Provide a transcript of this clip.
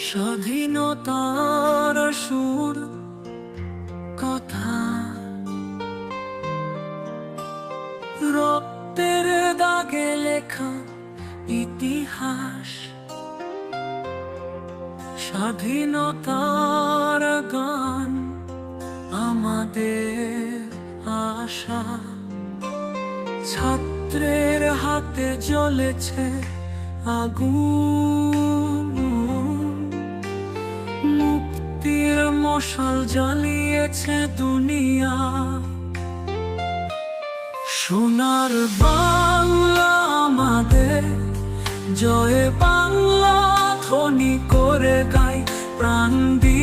স্বাধীনতার সুর কথা, রক্তের দাগে লেখা ইতিহাস, স্বাধীনতার গান আমাদের আশা। ছাত্রের হাতে জ্বলেছে আগুন, মুক্তির মশাল জ্বালিয়েছে দুনিয়া। সোনার বাংলা আমাদের, জয় বাংলা ধ্বনি করে গাই প্রাণ দিয়ে।